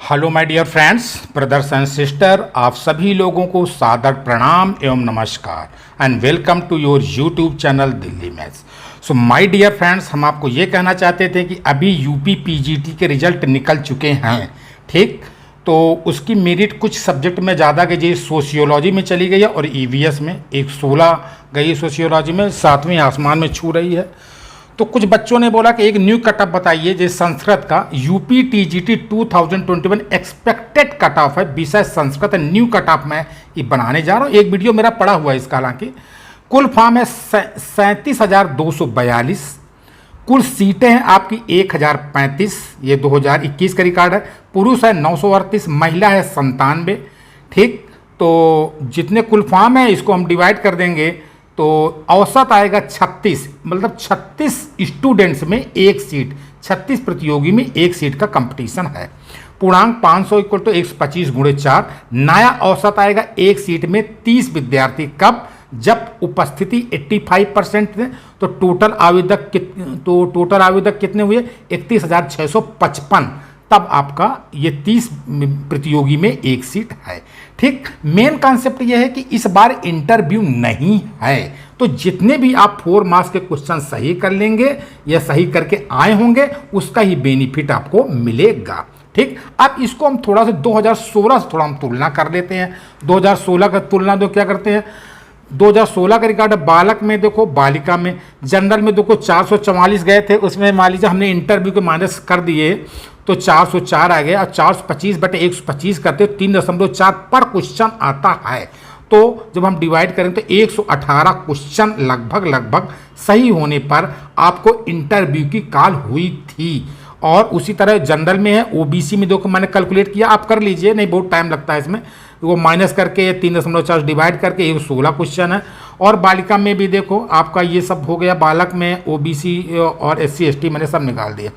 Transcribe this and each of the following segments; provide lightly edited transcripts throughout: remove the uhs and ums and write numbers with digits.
Hello my dear friends, brothers and sister, आप सभी लोगों को सादर प्रणाम एवं नमस्कार and welcome to your YouTube channel Delhi maths. So my dear friends, हम आपको ये कहना चाहते थे कि अभी यूपी पीजीटी के रिजल्ट निकल चुके हैं, ठीक। तो उसकी मेरिट कुछ सब्जेक्ट में ज़्यादा गई, जैसे सोशियोलॉजी में चली गई है और ईवीएस में 116 गई, सोशियोलॉजी में 7वें आसमान में छू रही है। तो कुछ बच्चों ने बोला कि एक न्यू कट ऑफ बताइए, जैसे संस्कृत का UP TGT 2021 expected cut off है, विषय संस्कृत न्यू कट ऑफ मैं ये बनाने जा रहा हूँ। एक वीडियो मेरा पड़ा हुआ है इसका, हालांकि कुल फॉर्म है 37,242, कुल सीटें हैं आपकी 1,035, ये 2021 का रिकॉर्ड है। पुरुष है 938, महिला है 97, ठीक। तो जितने कुल फॉर्म है इसको हम डिवाइड कर देंगे तो औसत आएगा 36, मतलब 36 स्टूडेंट्स में एक सीट, 36 प्रतियोगी में एक सीट का कंपटीशन है। पूर्णांक 500 इक्वल टू 125 गुणे 4। नया औसत आएगा एक सीट में 30 विद्यार्थी। कब? जब उपस्थिति 85% थे। तो टोटल आवेदक कितने हुए? 31,655। तब आपका ये 30 प्रतियोगी में एक सीट है, ठीक। मेन कॉन्सेप्ट ये है कि इस बार इंटरव्यू नहीं है, तो जितने भी आप 4 मार्क्स के क्वेश्चन सही कर लेंगे या सही करके आए होंगे उसका ही बेनिफिट आपको मिलेगा, ठीक। अब इसको हम थोड़ा सा 2016 से थोड़ा हम तुलना कर लेते हैं। 2016 का तुलना तो क्या करते हैं, 2016 का रिकॉर्ड है। बालक में देखो, बालिका में, जनरल में देखो 444 गए थे, उसमें मान लीजिए हमने इंटरव्यू के माइनस कर दिए तो 404 आ गए, और 425/125 करते हो 3.4 पर क्वेश्चन आता है। तो जब हम डिवाइड करें तो 118 क्वेश्चन लगभग सही होने पर आपको इंटरव्यू की कॉल हुई थी। और उसी तरह जनरल में है, ओबीसी में देखो मैंने कैलकुलेट किया, आप कर लीजिए, नहीं बहुत टाइम लगता है इसमें, वो माइनस करके 3.4 डिवाइड करके 116 क्वेश्चन है। और बालिका में भी देखो आपका ये सब हो गया, बालक में ओबीसी और SC ST मैंने सब निकाल दिए।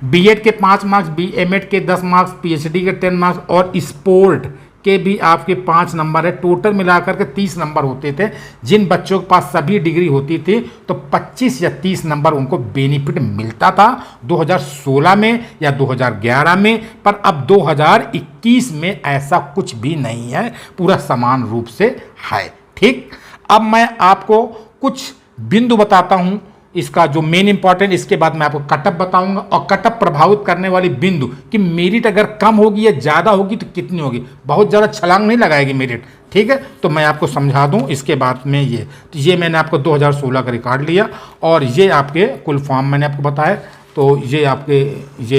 बीएड के 5 मार्क्स, बीएमएड के 10 मार्क्स, पीएचडी के 10 मार्क्स और स्पोर्ट के भी आपके 5 नंबर है। टोटल मिलाकर के 30 नंबर होते थे। जिन बच्चों के पास सभी डिग्री होती थी तो 25 या 30 नंबर उनको बेनिफिट मिलता था 2016 में या 2011 में। पर अब 2021 में ऐसा कुछ भी नहीं है, पूरा समान रूप से है, ठीक। अब मैं आपको कुछ बिंदु बताता हूं, इसका जो मेन इंपॉर्टेंट, इसके बाद मैं आपको कटअप बताऊंगा और कटअप प्रभावित करने वाली बिंदु कि मेरिट अगर कम होगी या ज़्यादा होगी तो कितनी होगी। बहुत ज़्यादा छलांग नहीं लगाएगी मेरिट, ठीक है। तो मैं आपको समझा दूं इसके बाद में ये मैंने आपको 2016 का रिकॉर्ड लिया और ये आपके कुल फॉर्म मैंने आपको बताया। तो ये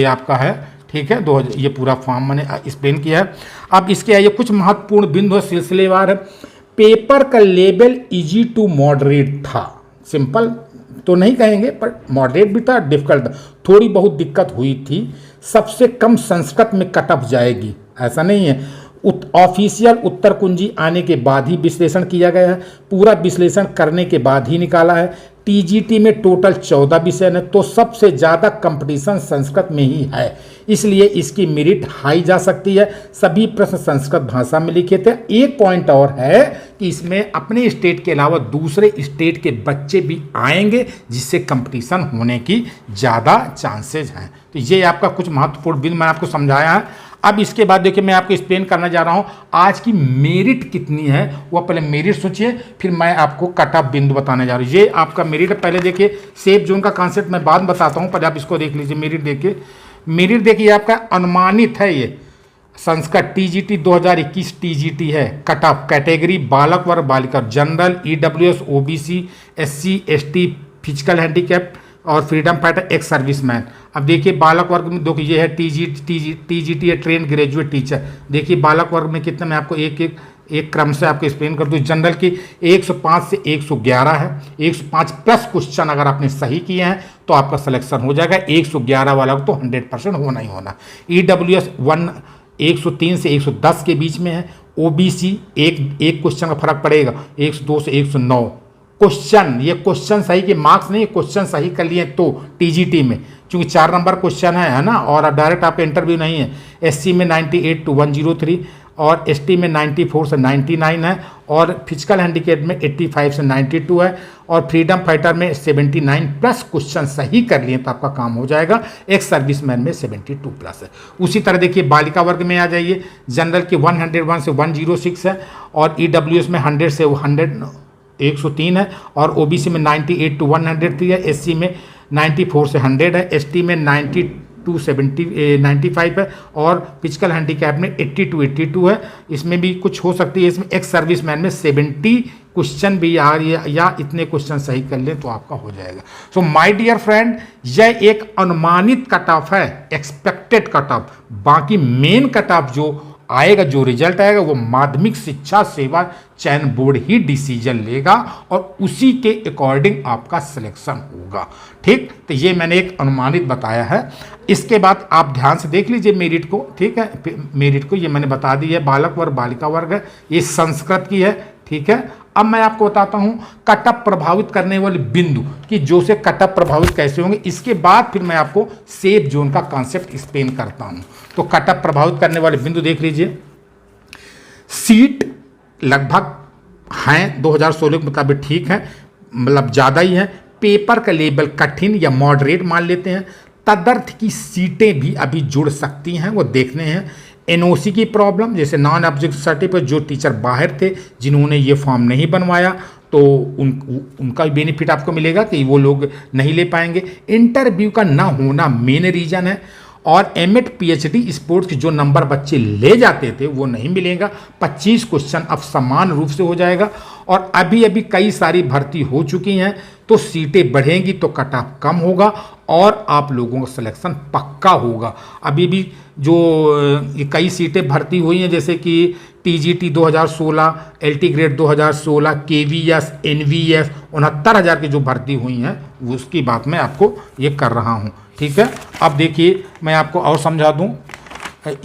आपका है, ठीक है। ये पूरा फॉर्म मैंने एक्सप्लेन किया है। अब इसके आइए कुछ महत्वपूर्ण बिंदु सिलसिलेवार है। पेपर का लेवल इजी टू मॉडरेट था, सिंपल तो नहीं कहेंगे पर मॉडरेट भी था, डिफिकल्ट था, थोड़ी बहुत दिक्कत हुई थी। सबसे कम संस्कृत में कट ऑफ जाएगी ऐसा नहीं है। ऑफिशियल उत्तर कुंजी आने के बाद ही विश्लेषण किया गया है, पूरा विश्लेषण करने के बाद ही निकाला है। टीजीटी में टोटल 14 विषय हैं, तो सबसे ज़्यादा कंपटीशन संस्कृत में ही है, इसलिए इसकी मेरिट हाई जा सकती है। सभी प्रश्न संस्कृत भाषा में लिखे थे। एक पॉइंट और है कि इसमें अपने स्टेट के अलावा दूसरे स्टेट के बच्चे भी आएंगे, जिससे कंपटीशन होने की ज़्यादा चांसेज हैं। तो ये आपका कुछ महत्वपूर्ण बिंदु मैंने आपको समझाया है। अब इसके बाद देखिए मैं आपको एक्सप्लेन करना जा रहा हूं आज की मेरिट कितनी है, वो पहले मेरिट सोचिए, फिर मैं आपको कट ऑफ बिंदु बताने जा रहा हूं। ये आपका मेरिट पहले देखिए, सेफ जोन का कॉन्सेप्ट मैं बाद में बताता हूं, पहले आप इसको देख लीजिए। मेरिट देखिए आपका अनुमानित है, ये संस्कृत टीजीटी 2021 टीजीटी है। कट ऑफ कैटेगरी बालक वर्ग बालिका, general, EWS, OBC, SC ST, physical handicap और फ्रीडम फाइटर, एक्स सर्विसमैन। अब देखिए बालक वर्ग में देखिए ये है टीजीटी है, ट्रेन ग्रेजुएट टीचर। देखिए बालक वर्ग में कितने, मैं आपको एक क्रम से आपको एक्सप्लेन कर दूँ। जनरल की 105 से 111 है, 105 प्लस क्वेश्चन अगर आपने सही किए हैं तो आपका सिलेक्शन हो जाएगा। 111 वाला तो 100% होना ही होना। EWS 103 से 110 के बीच में है। OBC एक क्वेश्चन का फर्क पड़ेगा, 102 से 109 क्वेश्चन। ये क्वेश्चन सही के मार्क्स नहीं, क्वेश्चन सही कर लिए तो टीजीटी में, क्योंकि 4 नंबर क्वेश्चन है ना, और डायरेक्ट आपका इंटरव्यू नहीं है। SC में 98 to 103 और एसटी में 94 से 99 है, और फिजिकल हैंडीकैप में 85 से 92 है, और फ्रीडम फाइटर में 79 प्लस क्वेश्चन सही कर लिए तो आपका काम हो जाएगा। एक सर्विसमैन में 72 प्लस है। उसी तरह देखिए बालिका वर्ग में आ जाइए, जनरल की 101 से 106 है, और ईडब्ल्यूएस में 100 से 103 है, और ओबीसी में 98 to 103 है, एससी में 94 से 100 है, एसटी में 95 है, और फिजिकल हैंडीकैप में 80 to 82 है। इसमें भी कुछ हो सकती है, इसमें एक्स सर्विसमैन में 70 क्वेश्चन भी या इतने क्वेश्चन सही कर लें तो आपका हो जाएगा। सो माय डियर फ्रेंड, यह एक अनुमानित कट ऑफ है, एक्सपेक्टेड कट ऑफ। बाकी मेन कट ऑफ जो आएगा, जो रिजल्ट आएगा, वो माध्यमिक शिक्षा सेवा चयन बोर्ड ही डिसीजन लेगा और उसी के अकॉर्डिंग आपका सिलेक्शन होगा। ठीक, तो ये मैंने एक अनुमानित बताया है। इसके बाद आप ध्यान से देख लीजिए मेरिट को। ठीक है, मेरिट को ये मैंने बता दी है, बालक वर्ग बालिका वर्ग है, ये संस्कृत की है। ठीक है, अब मैं आपको बताता हूं कटअप प्रभावित करने वाले बिंदु कि जो से कटअप प्रभावित कैसे होंगे। इसके बाद फिर मैं आपको सेफ जोन का कॉन्सेप्ट एक्सप्लेन करता हूं। तो कटअप प्रभावित करने वाले बिंदु देख लीजिए। सीट लगभग हैं 2016 के मुताबिक ठीक है, मतलब ज़्यादा ही है। पेपर का लेवल कठिन या मॉडरेट मान लेते हैं। तदर्थ की सीटें भी अभी जुड़ सकती हैं, वो देखने हैं। एनओसी की प्रॉब्लम, जैसे नॉन ऑब्जेक्ट सर्टिफिकेट, जो टीचर बाहर थे जिन्होंने ये फॉर्म नहीं बनवाया तो उनका बेनिफिट आपको मिलेगा कि वो लोग नहीं ले पाएंगे। इंटरव्यू का ना होना मेन रीज़न है। और एमएड पीएचडी स्पोर्ट्स के जो नंबर बच्चे ले जाते थे वो नहीं मिलेगा। 25 क्वेश्चन अब समान रूप से हो जाएगा। और अभी कई सारी भर्ती हो चुकी हैं, तो सीटें बढ़ेंगी तो कट ऑफ कम होगा और आप लोगों का सिलेक्शन पक्का होगा। अभी भी जो कई सीटें भर्ती हुई हैं, जैसे कि TGT 2016, LT grade 2016, KVS, NVS, 69,000 की जो भर्ती हुई हैं उसकी बात मैं आपको ये कर रहा हूँ। ठीक है, अब देखिए मैं आपको और समझा दूँ।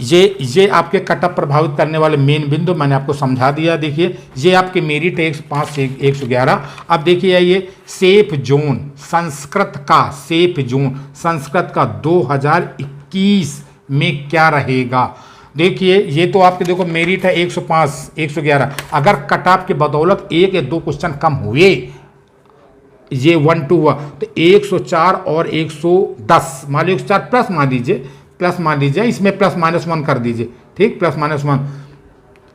ये आपके कटअप प्रभावित करने वाले मेन बिंदु मैंने आपको समझा दिया। देखिए ये आपके मेरिट है 105 से 111। अब देखिए ये सेफ जोन संस्कृत का, सेफ जोन संस्कृत का 2021 में क्या रहेगा। देखिए ये तो आपके देखो मेरिट है 105 111। अगर कटअप के बदौलत 1 या 2 क्वेश्चन कम हुए, ये 1 2 हुआ, तो 104 और 110 मान लीजिए 104 प्लस मान लीजिए, इसमें प्लस माइनस 1 कर दीजिए। ठीक, प्लस माइनस 1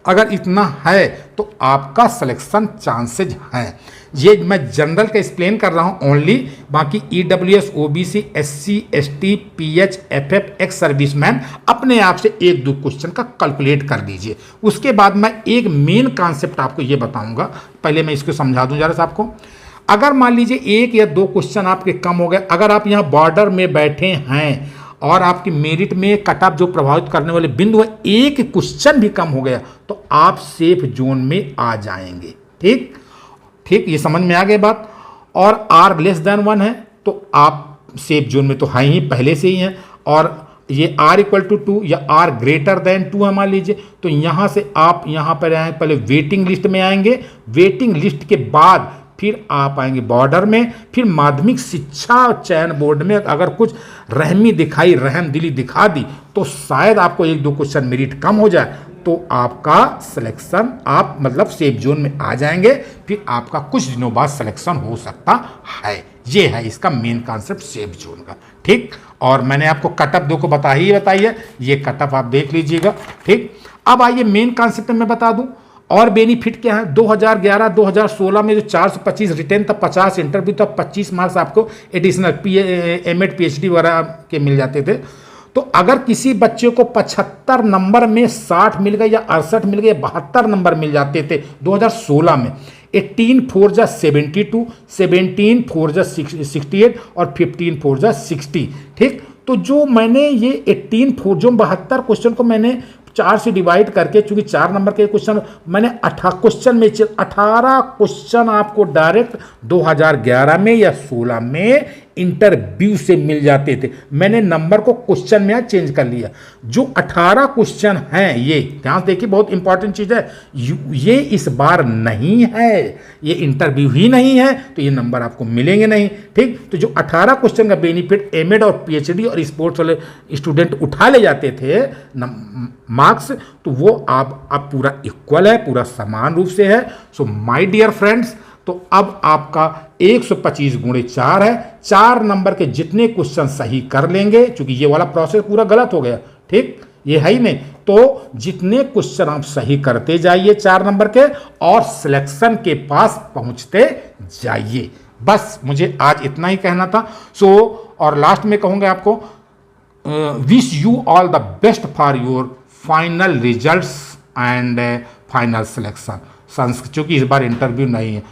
अगर इतना है तो आपका सिलेक्शन चांसेज हैं। ये मैं जनरल का एक्सप्लेन कर रहा हूं ओनली। बाकी EWS, OBC, SC, ST, PH, FF, ex serviceman अपने आप से 1-2 क्वेश्चन का कैलकुलेट कर दीजिए। उसके बाद मैं एक मेन कॉन्सेप्ट आपको ये बताऊंगा। पहले मैं इसको समझा दूं जरा सा आपको। अगर मान लीजिए 1 या 2 क्वेश्चन आपके कम हो गए, अगर आप यहाँ बॉर्डर में बैठे हैं और आपकी मेरिट में कटअप जो प्रभावित करने वाले बिंदु है, 1 क्वेश्चन भी कम हो गया तो आप सेफ जोन में आ जाएंगे। ठीक, ये समझ में आ गई बात। और R लेस देन 1 है तो आप सेफ जोन में तो है ही, पहले से ही हैं। और ये R इक्वल टू 2 या R ग्रेटर देन 2 है मान लीजिए, तो यहाँ से आप यहाँ पर आए, पहले वेटिंग लिस्ट में आएंगे। वेटिंग लिस्ट के बाद फिर आप आएंगे बॉर्डर में। फिर माध्यमिक शिक्षा चयन बोर्ड में अगर कुछ रहमदिली दिखा दी तो शायद आपको 1-2 क्वेश्चन मेरिट कम हो जाए तो आपका सिलेक्शन, आप मतलब सेफ जोन में आ जाएंगे। फिर आपका कुछ दिनों बाद सिलेक्शन हो सकता है। ये है इसका मेन कॉन्सेप्ट सेफ जोन का। ठीक, और मैंने आपको कटअप देखो बताई है, ये कटअप आप देख लीजिएगा। ठीक, अब आइए मेन कॉन्सेप्ट में बता दूं और बेनिफिट क्या है। 2011-2016 में जो 425 रिटेन था, 50 इंटरव्यू था, 25 मार्क्स आपको एडिशनल एमएड पीएचडी वगैरह के मिल जाते थे। तो अगर किसी बच्चे को 75 नंबर में 60 मिल गए या 68 मिल गए, 72 नंबर मिल जाते थे 2016 में। 18 4 जा 72, 17 4 जा 68 और 15 4 जा 60। ठीक, तो जो मैंने ये 18 4 जो 72 क्वेश्चन को मैंने 4 से डिवाइड करके, चूंकि 4 नंबर के क्वेश्चन मैंने 18 क्वेश्चन में 18 क्वेश्चन आपको डायरेक्ट 2011 में या 16 में इंटरव्यू से मिल जाते थे। मैंने नंबर को क्वेश्चन में चेंज कर लिया। जो 18 क्वेश्चन हैं, ये ध्यान देखिए, बहुत इंपॉर्टेंट चीज़ है, ये इस बार नहीं है, ये इंटरव्यू ही नहीं है, तो ये नंबर आपको मिलेंगे नहीं। ठीक, तो जो 18 क्वेश्चन का बेनिफिट एमएड और पीएचडी और स्पोर्ट्स वाले स्टूडेंट उठा ले जाते थे मार्क्स, तो वो अब पूरा इक्वल है, पूरा समान रूप से है। सो माय डियर फ्रेंड्स, तो अब आपका 125 गुणे 4 है। 4 नंबर के जितने क्वेश्चन सही कर लेंगे, क्योंकि ये वाला प्रोसेस पूरा गलत हो गया, ठीक, ये है ही नहीं, तो जितने क्वेश्चन आप सही करते जाइए 4 नंबर के, और सिलेक्शन के पास पहुंचते जाइए। बस मुझे आज इतना ही कहना था। सो और लास्ट में कहूंगा आपको, wish you all the best for your final results and final selection. क्योंकि इस बार इंटरव्यू नहीं है।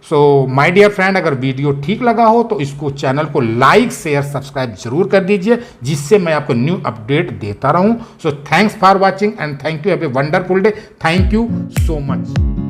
सो माय डियर फ्रेंड, अगर वीडियो ठीक लगा हो तो इसको, चैनल को लाइक शेयर सब्सक्राइब जरूर कर दीजिए, जिससे मैं आपको न्यू अपडेट देता रहूं। So thanks for watching and thank you, have a wonderful day. Thank you so much.